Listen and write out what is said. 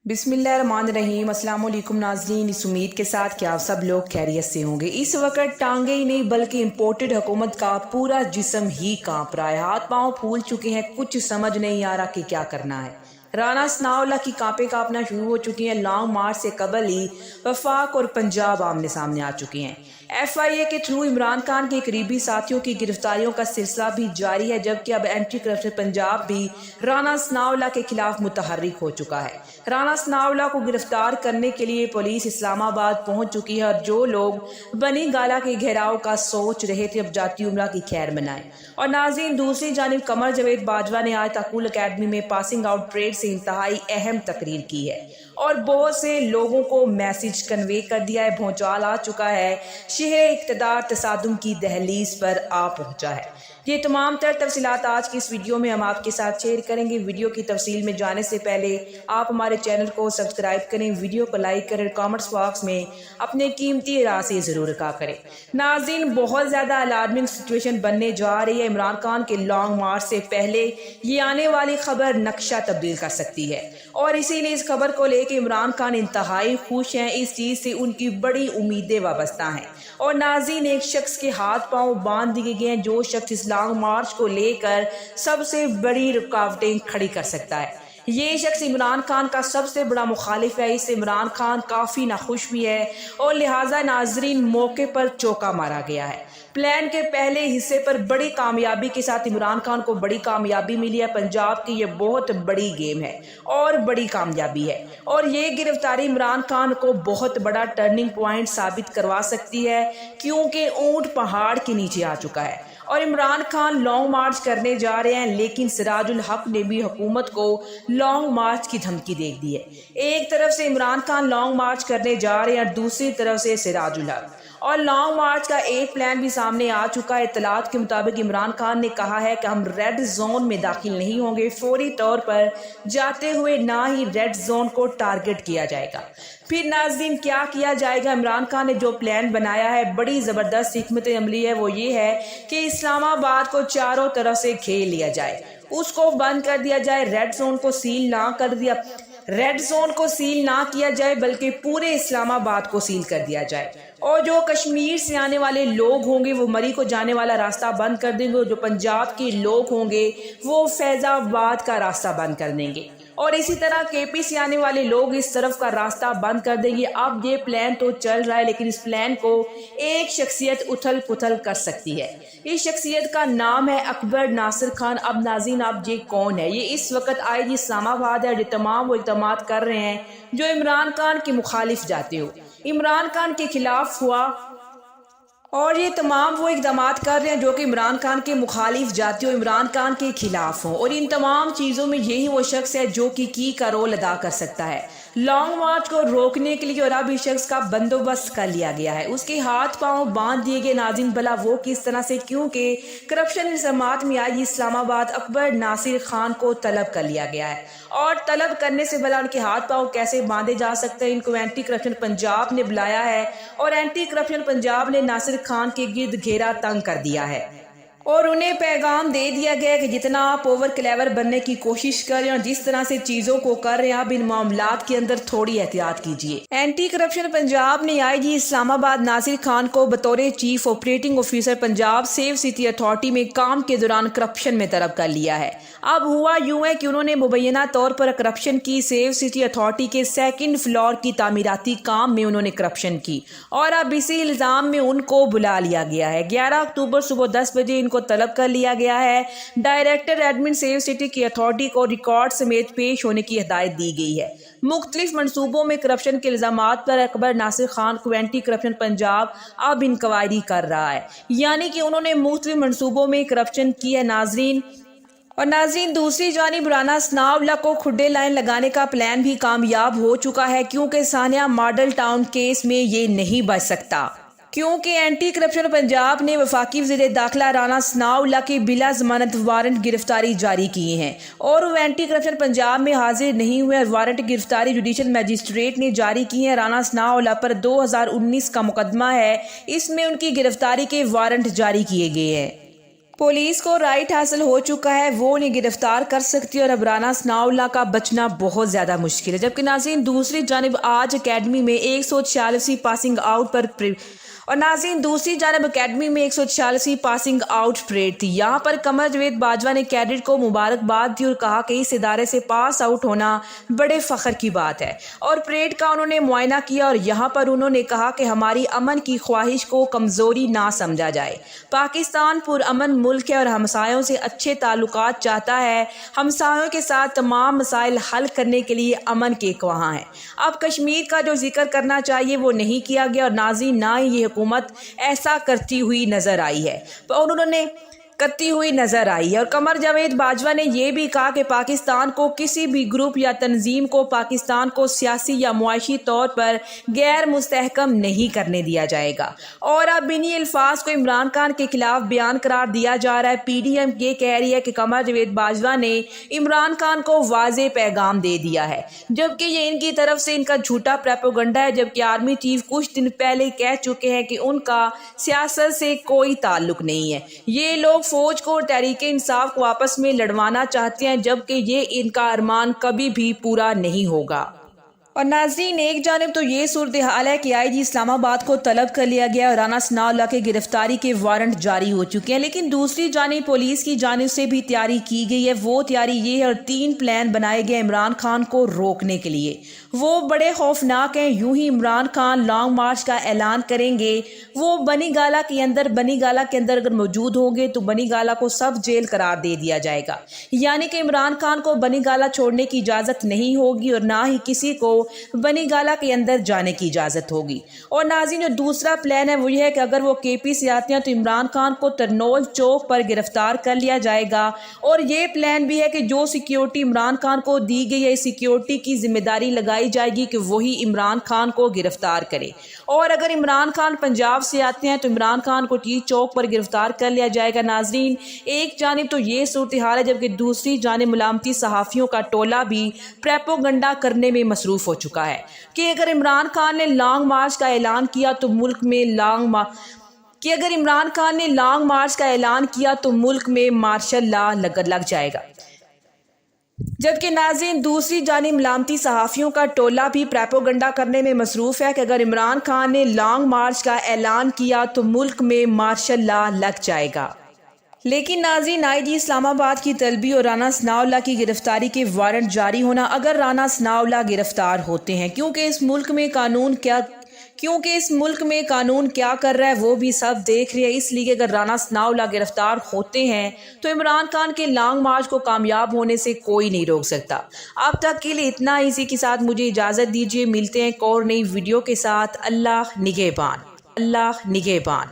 बिस्मिल्लाहिर्रहमानिर्रहीम। अस्सलाम वालेकुम नाज़रीन, इस उम्मीद के साथ कि आप सब लोग खैरियत से होंगे। इस वक्त टांगे ही नहीं बल्कि इम्पोर्टेड हुकूमत का पूरा जिस्म ही कांप रहा है। हाथ पांव फूल चुके हैं, कुछ समझ नहीं आ रहा कि क्या करना है। राना सनाउल्लाह की कांपे कांपना शुरू हो चुकी हैं। लॉन्ग मार्च से कबल ही वफाक और पंजाब आमने सामने आ चुके हैं। FIA के थ्रू इमरान खान के करीबी साथियों की गिरफ्तारियों का सिलसिला भी जारी है, जबकि अब एंटी करप्शन पंजाब भी राना सनाउल्लाह के खिलाफ मुतहर्रिक हो चुका है। राना सनाउल्लाह को गिरफ्तार करने के लिए पुलिस इस्लामाबाद पहुंच चुकी है और जो लोग बनी गाला के घेराव का सोच रहे थे अब जाती उम्रा की खैर मनाएं। और नाज़रीन, दूसरी जानिब कमर जावेद बाजवा ने आज ताकुल अकेडमी में पासिंग आउट परेड से इंतहाई अहम तकरीर की है और बहुत से लोगों को मैसेज कन्वे कर दिया है। भौचाल आ चुका है, शहर इक़्तिदार तसादुम की दहलीज पर आ पहुंचा है। ये तमाम तर तफसीलात आज की इस वीडियो में हम आपके साथ शेयर करेंगे। वीडियो की तफसील में जाने से पहले आप हमारे चैनल को सब्सक्राइब करें, वीडियो को लाइक करें, कमेंट्स बॉक्स में अपने कीमती राय से ज़रूर रखा करें। नाज़रीन, बहुत ज़्यादा अलार्मिंग सिचुएशन बनने जा रही है। इमरान खान के लॉन्ग मार्च से पहले ये आने वाली खबर नक्शा तब्दील कर सकती है और इसीलिए इस खबर को लेकर इमरान खान इंतहाई खुश हैं। इस चीज़ से उनकी बड़ी उम्मीदें वाबस्ता हैं। और नाज़रीन, एक शख्स के हाथ पांव बांध दिए गए हैं जो शख्स इस लॉन्ग मार्च को लेकर सबसे बड़ी रुकावटें खड़ी कर सकता है। ये शख्स इमरान खान का सबसे बड़ा मुखालिफ है। इससे इमरान खान काफ़ी नाखुश भी है और लिहाजा नाजरीन मौके पर चौका मारा गया है। प्लान के पहले हिस्से पर बड़ी कामयाबी के साथ इमरान खान को बड़ी कामयाबी मिली है। पंजाब की ये बहुत बड़ी गेम है और बड़ी कामयाबी है और ये गिरफ्तारी इमरान खान को बहुत बड़ा टर्निंग पॉइंट साबित करवा सकती है, क्योंकि ऊंट पहाड़ के नीचे आ चुका है और इमरान खान लॉन्ग मार्च करने जा रहे हैं। लेकिन सिराजुल हक ने भी हुकूमत को लॉन्ग मार्च की धमकी दे दी है। एक तरफ से इमरान खान लॉन्ग मार्च करने जा रहे हैं और दूसरी तरफ से सिराजुल हक, और लॉन्ग मार्च का एक प्लान भी सामने आ चुका है। इत्तलात के मुताबिक इमरान खान ने कहा है कि हम रेड जोन में दाखिल नहीं होंगे, फौरी तौर पर जाते हुए ना ही रेड जोन को टारगेट किया जाएगा। फिर नाज़रीन, क्या किया जाएगा? इमरान खान ने जो प्लान बनाया है बड़ी ज़बरदस्त हिकमत अमली है। वो ये है कि इस्लामाबाद को चारों तरफ से घेर लिया जाए, उसको बंद कर दिया जाए, रेड जोन को सील ना किया जाए बल्कि पूरे इस्लामाबाद को सील कर दिया जाए। और जो कश्मीर से आने वाले लोग होंगे वो मरी को जाने वाला रास्ता बंद कर देंगे और जो पंजाब के लोग होंगे वो फैज़ाबाद का रास्ता बंद कर देंगे और इसी तरह KP से आने वाले लोग इस तरफ का रास्ता बंद कर देंगे। अब ये प्लान तो चल रहा है, लेकिन इस प्लान को एक शख्सियत उथल पुथल कर सकती है। इस शख्सियत का नाम है अकबर नासिर खान। अब नाज़रीन, आप ये कौन है? ये इस वक्त IG इस्लामाबाद है, जो तमाम वो इक़दाम कर रहे हैं जो इमरान खान के मुखालिफ जाते हो, इमरान खान के खिलाफ हुआ, और ये तमाम वो इक़दाम कर रहे हैं जो कि इमरान खान के मुखालिफ जाती हो, इमरान खान के खिलाफ हों। और इन तमाम चीज़ों में यही वो शख्स है जो कि की का रोल अदा कर सकता है लॉन्ग मार्च को रोकने के लिए। और अब इस शख्स का बंदोबस्त कर लिया गया है, उसके हाथ पांव बांध दिए गए। नाज़रीन, भला वो किस तरह से? क्योंकि करप्शन इल्ज़ामात में आई इस्लामाबाद अकबर नासिर खान को तलब कर लिया गया है और तलब करने से भला उनके हाथ पांव कैसे बांधे जा सकते हैं? इनको एंटी करप्शन पंजाब ने बुलाया है और एंटी करप्शन पंजाब ने नासिर खान के गिर्द घेरा तंग कर दिया है और उन्हें पैगाम दे दिया गया कि जितना आप ओवर क्लेवर बनने की कोशिश कर रहे हैं और जिस तरह से चीज़ों को कर रहे हैं, आप इन मामलात के अंदर थोड़ी एहतियात कीजिए। एंटी करप्शन पंजाब ने IG इस्लामाबाद नासिर खान को बतौर chief operating officer Punjab safe city authority में काम के दौरान करप्शन में तलब कर लिया है। अब हुआ यूं है कि उन्होंने मुबैना तौर पर करप्शन की। सेफ सिटी अथॉरिटी के 2nd फ्लोर की तामीराती काम में उन्होंने करप्शन की और अब इसी इल्ज़ाम में उनको बुला लिया गया है। 11 अक्टूबर सुबह 10 बजे को तलब कर लिया गया है। डायरेक्टर एडमिन सेफ सिटी की अथॉरिटी को रिकॉर्ड समेत पेश होने की हिदायत दी गई है। मुख्तलिफ मंसूबों में करप्शन के इल्जामात पर अकबर नासिर खान को एंटी करप्शन पंजाब अब इंक्वायरी कर रहा है, यानी कि उन्होंने मुख्तलिफ मंसूबों में करप्शन की है। नाज़रीन, दूसरी जानिब राना सनाउल्लाह को खुड्डे लाइन लगाने का प्लान भी कामयाब हो चुका है, क्योंकि सानिया मॉडल टाउन केस में ये नहीं बच सकता, क्योंकि एंटी करप्शन पंजाब ने वफाकी वज़ीर दाखिला राना सनाउल्लाह की बिला जमानत वारंट गिरफ्तारी जारी की है और वो एंटी करप्शन पंजाब में हाजिर नहीं हुए। वारंट गिरफ्तारी जुडिशल मजिस्ट्रेट ने जारी की है। राना सनाउल्लाह पर 2019 का मुकदमा है, इसमें उनकी गिरफ्तारी के वारंट जारी किए गए हैं। पुलिस को राइट हासिल हो चुका है, वो उन्हें गिरफ्तार कर सकती है और अब राना सनाउल्लाह का बचना बहुत ज़्यादा मुश्किल है। जबकि नाज़रीन दूसरी जानिब आज अकेडमी में 146वीं पासिंग आउट दूसरी जानब अकेडमी में 146वीं पासिंग आउट परेड थी। यहाँ पर कमर जावेद बाजवा ने कैडेट को मुबारकबाद दी और कहा कि इस इदारे से पास आउट होना बड़े फ़ख्र की बात है। और परेड का उन्होंने मुआयना किया और यहाँ पर उन्होंने कहा कि हमारी अमन की ख्वाहिश को कमज़ोरी ना समझा जाए। पाकिस्तान पुरअमन मुल्क है और हमसायों से अच्छे ताल्लुकात चाहता है। हमसायों के साथ तमाम मसाइल हल करने के लिए अमन के ख्वाहां हैं। अब कश्मीर का जो जिक्र करना चाहिए वो नहीं किया गया और नाज़रीन ना ही ये हुकूमत ऐसा करती हुई नजर आई है और कमर जावेद बाजवा ने यह भी कहा कि पाकिस्तान को किसी भी ग्रुप या तंजीम को पाकिस्तान को सियासी या मुआशी तौर पर गैर मुस्तहकम नहीं करने दिया जाएगा। और अब इन्हीं अल्फाज को इमरान खान के खिलाफ बयान करार दिया जा रहा है। PDM ये कह रही है कि कमर जावेद बाजवा ने इमरान खान को वाज़े पैगाम दे दिया है, जबकि ये इनकी तरफ से इनका झूठा प्रोपेगेंडा है। जबकि आर्मी चीफ कुछ दिन पहले कह चुके हैं कि उनका सियासत से कोई ताल्लुक नहीं है। ये लोग फौज को और तहरीक इंसाफ को आपस में लड़वाना चाहते हैं, जबकि ये इनका अरमान कभी भी पूरा नहीं होगा। और नाज़रीन एक जानिब तो ये सूरत हाल है कि IG इस्लामाबाद को तलब कर लिया गया और राना सनाउल्लाह के गिरफ्तारी के वारंट जारी हो चुके हैं, लेकिन दूसरी जानिब पुलिस की जानिब से भी तैयारी की गई है। वो तैयारी ये है और 3 प्लान बनाए गए इमरान खान को रोकने के लिए। वो बड़े खौफनाक हैं। यूं ही इमरान खान लॉन्ग मार्च का ऐलान करेंगे, वो बनी गाला के अंदर अगर मौजूद होंगे तो बनी गाला को सब जेल करार दे दिया जाएगा। यानी कि इमरान खान को बनी गाला छोड़ने की इजाज़त नहीं होगी और ना ही किसी को बनी गाला के अंदर जाने की इजाज़त होगी। और नाज़रीन जो दूसरा प्लान है वो ये है कि अगर वो KP से आते हैं तो इमरान खान को तरनोल चौक पर गिरफ्तार कर लिया जाएगा। और ये प्लान भी है कि जो सिक्योरिटी इमरान खान को दी गई है, सिक्योरिटी की जिम्मेदारी लगाई जाएगी कि वही इमरान खान को गिरफ्तार करे। और अगर इमरान खान पंजाब से आते हैं तो इमरान खान को टी चौक पर गिरफ्तार कर लिया जाएगा। नाज़रीन एक जानिब तो ये सूरत हाल है, जबकि दूसरी जानिब मलामती सहाफ़ियों का टोला भी प्रोपेगेंडा करने में मसरूफ़ हो चुका है कि अगर इमरान खान ने लॉन्ग मार्च का ऐलान किया तो मुल्क में मार्शल लॉ लग जाएगा। जबकि नाज़रीन दूसरी जानिब मलामती सहाफ़ियों का टोला भी प्रोपेगेंडा करने में मसरूफ़ है कि अगर इमरान खान ने लॉन्ग मार्च का ऐलान किया तो मुल्क में मार्शल लॉ लग जाएगा। लेकिन नाज़रीन IG इस्लामाबाद की तलबी और राना सनाउल्लाह की गिरफ्तारी के वारंट जारी होना, अगर राना सनाउल्लाह गिरफ्तार होते हैं, क्योंकि इस मुल्क में कानून क्या कर रहा है वो भी सब देख रहे हैं। इसलिए अगर राना सनाउल्लाह गिरफ्तार होते हैं तो इमरान खान के लॉन्ग मार्च को कामयाब होने से कोई नहीं रोक सकता। अब तक के लिए इतना। इसी के साथ मुझे इजाज़त दीजिए, मिलते हैं एक और नई वीडियो के साथ। अल्लाह निगहबान।